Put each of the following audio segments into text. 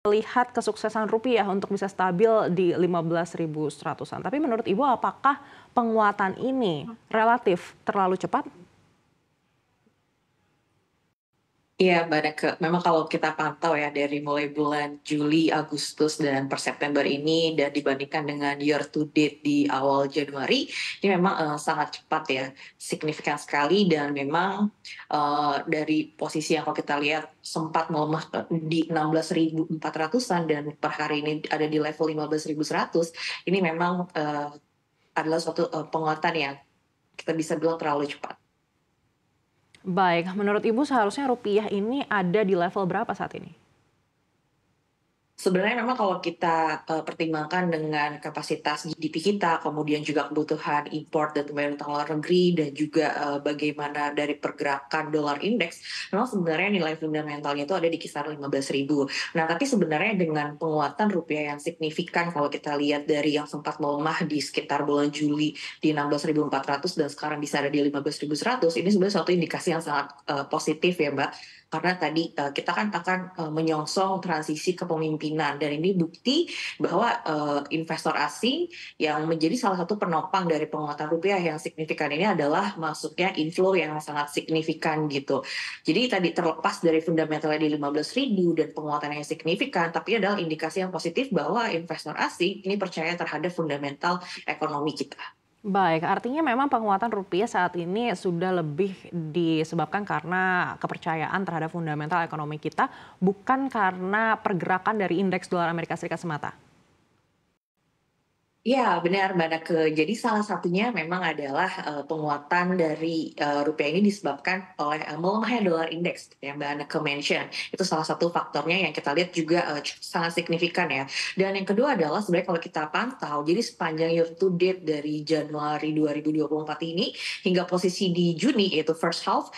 melihat kesuksesan rupiah untuk bisa stabil di 15.100-an. Tapi menurut Ibu, apakah penguatan ini relatif terlalu cepat? Iya, Mbak Neke. Memang kalau kita pantau ya dari mulai bulan Juli, Agustus, dan per September ini dan dibandingkan dengan year to date di awal Januari, ini memang sangat cepat ya, signifikan sekali dan memang dari posisi yang kalau kita lihat sempat melemah di 16.400-an dan per hari ini ada di level 15.100, ini memang adalah suatu penguatan yang kita bisa bilang terlalu cepat. Baik, menurut Ibu seharusnya rupiah ini ada di level berapa saat ini? Sebenarnya memang kalau kita pertimbangkan dengan kapasitas GDP kita, kemudian juga kebutuhan import dan pembayaran utang luar negeri, dan juga bagaimana dari pergerakan dolar indeks, memang sebenarnya nilai fundamentalnya itu ada di kisaran 15.000. Nah, tapi sebenarnya dengan penguatan rupiah yang signifikan, kalau kita lihat dari yang sempat melemah di sekitar bulan Juli di 16.400 dan sekarang bisa ada di 15.100, ini sebenarnya suatu indikasi yang sangat positif ya, Mbak. Karena tadi kita kan akan menyongsong transisi kepemimpinan dan ini bukti bahwa investor asing yang menjadi salah satu penopang dari penguatan rupiah yang signifikan ini adalah masuknya inflow yang sangat signifikan gitu. Jadi tadi terlepas dari fundamentalnya di 15.000 dan penguatan yang signifikan, tapi adalah indikasi yang positif bahwa investor asing ini percaya terhadap fundamental ekonomi kita. Baik, artinya memang penguatan rupiah saat ini sudah lebih disebabkan karena kepercayaan terhadap fundamental ekonomi kita, bukan karena pergerakan dari indeks dolar Amerika Serikat semata. Iya, benar Mbak Nake. Jadi salah satunya memang adalah penguatan dari rupiah ini disebabkan oleh melemahnya dolar indeks yang Mbak Nake mention. Itu salah satu faktornya yang kita lihat juga sangat signifikan ya. Dan yang kedua adalah sebenarnya kalau kita pantau, jadi sepanjang year to date dari Januari 2024 ini hingga posisi di Juni yaitu first half,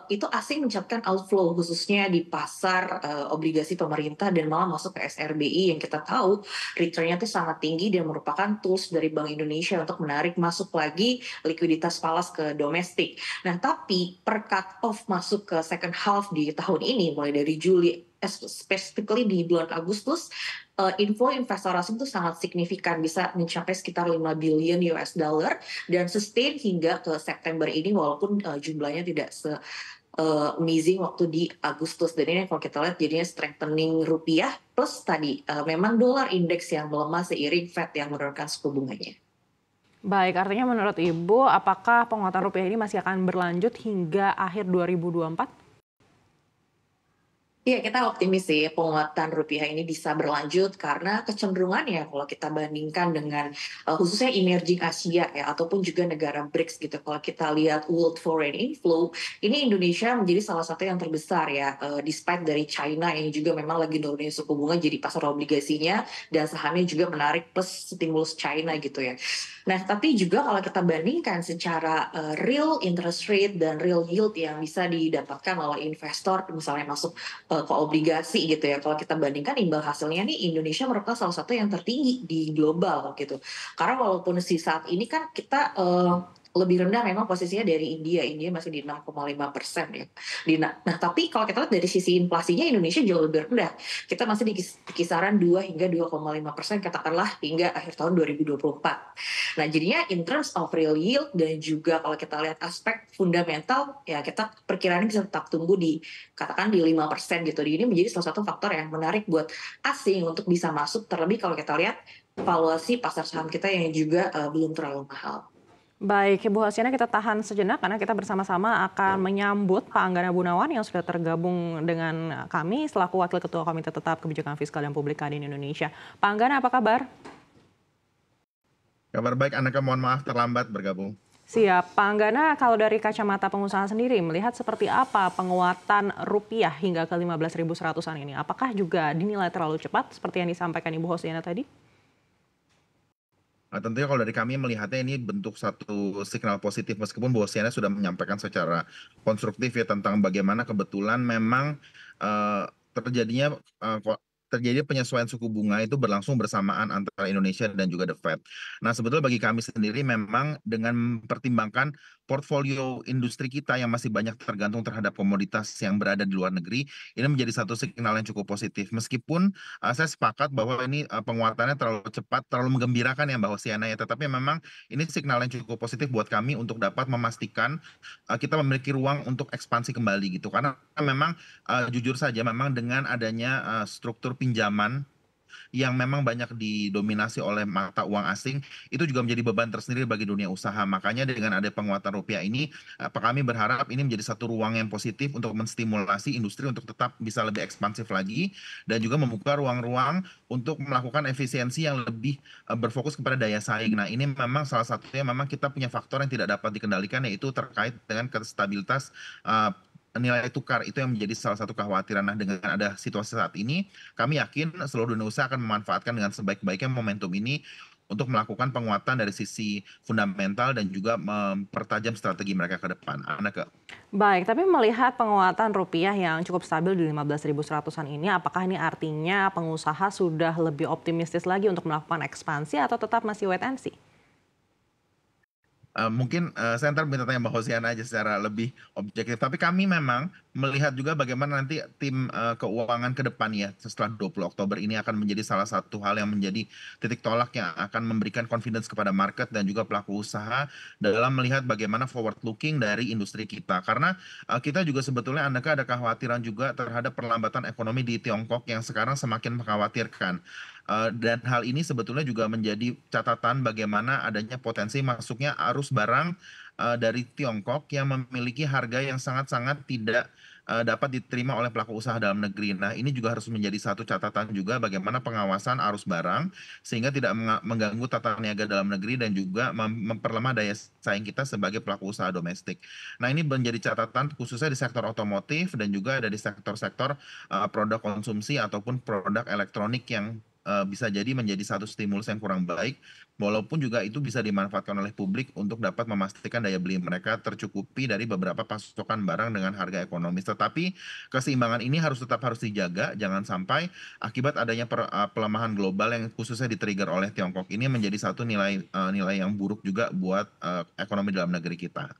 itu asing mencatatkan outflow khususnya di pasar obligasi pemerintah dan malah masuk ke SRBI yang kita tahu return-nya itu sangat tinggi dan merupakan tools dari Bank Indonesia untuk menarik masuk lagi likuiditas falas ke domestik. Nah, tapi per cut off masuk ke second half di tahun ini, mulai dari Juli, specifically di bulan Agustus, inflow investor asing itu sangat signifikan, bisa mencapai sekitar 5 billion US dollar dan sustain hingga ke September ini walaupun jumlahnya tidak amazing waktu di Agustus. Dan ini kalau kita lihat jadinya strengthening rupiah plus tadi memang dolar indeks yang melemah seiring Fed yang menurunkan suku bunganya. Baik, artinya menurut Ibu, apakah penguatan rupiah ini masih akan berlanjut hingga akhir 2024? Iya, kita optimis sih penguatan rupiah ini bisa berlanjut karena kecenderungannya kalau kita bandingkan dengan khususnya emerging Asia ya ataupun juga negara BRICS gitu. Kalau kita lihat world foreign inflow, ini Indonesia menjadi salah satu yang terbesar ya, despite dari China yang juga memang lagi nurunin suku bunga jadi pasar obligasinya dan sahamnya juga menarik plus stimulus China gitu ya. Nah, tapi juga kalau kita bandingkan secara real interest rate dan real yield yang bisa didapatkan oleh investor misalnya masuk ke obligasi gitu ya. Kalau kita bandingkan imbal hasilnya nih Indonesia merupakan salah satu yang tertinggi di global gitu. Karena walaupun saat ini kan kita lebih rendah memang posisinya dari India. India masih di 6,5% ya. Nah, tapi kalau kita lihat dari sisi inflasinya Indonesia jauh lebih rendah. Kita masih di kisaran 2 hingga 2,5% katakanlah hingga akhir tahun 2024. Nah, jadinya in terms of real yield dan juga kalau kita lihat aspek fundamental, ya kita perkiraan bisa tetap tumbuh di katakan di 5% gitu. Ini menjadi salah satu faktor yang menarik buat asing untuk bisa masuk terlebih kalau kita lihat valuasi pasar saham kita yang juga belum terlalu mahal. Baik, Ibu Hasiana, kita tahan sejenak karena kita bersama-sama akan menyambut Pak Anggana Gunawan yang sudah tergabung dengan kami selaku Wakil Ketua Komite Tetap Kebijakan Fiskal dan Publik Kadin Indonesia. Pak Anggana, apa kabar? Kabar baik, Aneka, mohon maaf terlambat bergabung. Siap. Pak Anggana, kalau dari kacamata pengusaha sendiri, melihat seperti apa penguatan rupiah hingga ke 15.100-an ini? Apakah juga dinilai terlalu cepat seperti yang disampaikan Ibu Hosiana tadi? Nah, tentunya kalau dari kami melihatnya ini bentuk satu signal positif meskipun Bu Hosiana sudah menyampaikan secara konstruktif ya tentang bagaimana kebetulan memang eh, terjadinya terjadi penyesuaian suku bunga itu berlangsung bersamaan antara Indonesia dan juga The Fed. Nah, sebetulnya bagi kami sendiri memang dengan mempertimbangkan portfolio industri kita yang masih banyak tergantung terhadap komoditas yang berada di luar negeri, ini menjadi satu signal yang cukup positif. Meskipun saya sepakat bahwa ini penguatannya terlalu cepat, terlalu menggembirakan ya Mbak Hosiana ya, tetapi memang ini signal yang cukup positif buat kami untuk dapat memastikan kita memiliki ruang untuk ekspansi kembali gitu. Karena memang jujur saja memang dengan adanya struktur pinjaman yang memang banyak didominasi oleh mata uang asing, itu juga menjadi beban tersendiri bagi dunia usaha. Makanya dengan ada penguatan rupiah ini, kami berharap ini menjadi satu ruang yang positif untuk menstimulasi industri untuk tetap bisa lebih ekspansif lagi, dan juga membuka ruang-ruang untuk melakukan efisiensi yang lebih berfokus kepada daya saing. Nah, ini memang salah satunya memang kita punya faktor yang tidak dapat dikendalikan, yaitu terkait dengan stabilitas nilai tukar. Itu yang menjadi salah satu kekhawatiran. Nah, dengan ada situasi saat ini, kami yakin seluruh dunia usaha akan memanfaatkan dengan sebaik-baiknya momentum ini untuk melakukan penguatan dari sisi fundamental dan juga mempertajam strategi mereka ke depan. Anneke. Baik, tapi melihat penguatan rupiah yang cukup stabil di 15.100-an ini, apakah ini artinya pengusaha sudah lebih optimistis lagi untuk melakukan ekspansi atau tetap masih wait and see? Mungkin saya ntar minta tanya Mbak Hosiana aja secara lebih objektif. Tapi kami memang melihat juga bagaimana nanti tim keuangan ke depan ya setelah 20 Oktober ini akan menjadi salah satu hal yang menjadi titik tolak yang akan memberikan confidence kepada market dan juga pelaku usaha dalam melihat bagaimana forward looking dari industri kita. Karena kita juga sebetulnya ada kekhawatiran juga terhadap perlambatan ekonomi di Tiongkok yang sekarang semakin mengkhawatirkan. Dan hal ini sebetulnya juga menjadi catatan bagaimana adanya potensi masuknya arus barang dari Tiongkok yang memiliki harga yang sangat-sangat tidak dapat diterima oleh pelaku usaha dalam negeri. Nah, ini juga harus menjadi satu catatan juga bagaimana pengawasan arus barang sehingga tidak mengganggu tata niaga dalam negeri dan juga memperlemah daya saing kita sebagai pelaku usaha domestik. Nah, ini menjadi catatan khususnya di sektor otomotif dan juga ada di sektor-sektor produk konsumsi ataupun produk elektronik yang bisa jadi menjadi satu stimulus yang kurang baik, walaupun juga itu bisa dimanfaatkan oleh publik untuk dapat memastikan daya beli mereka tercukupi dari beberapa pasokan barang dengan harga ekonomis. Tetapi keseimbangan ini harus dijaga, jangan sampai akibat adanya pelemahan global yang khususnya di-trigger oleh Tiongkok ini menjadi satu nilai yang buruk juga buat ekonomi dalam negeri kita.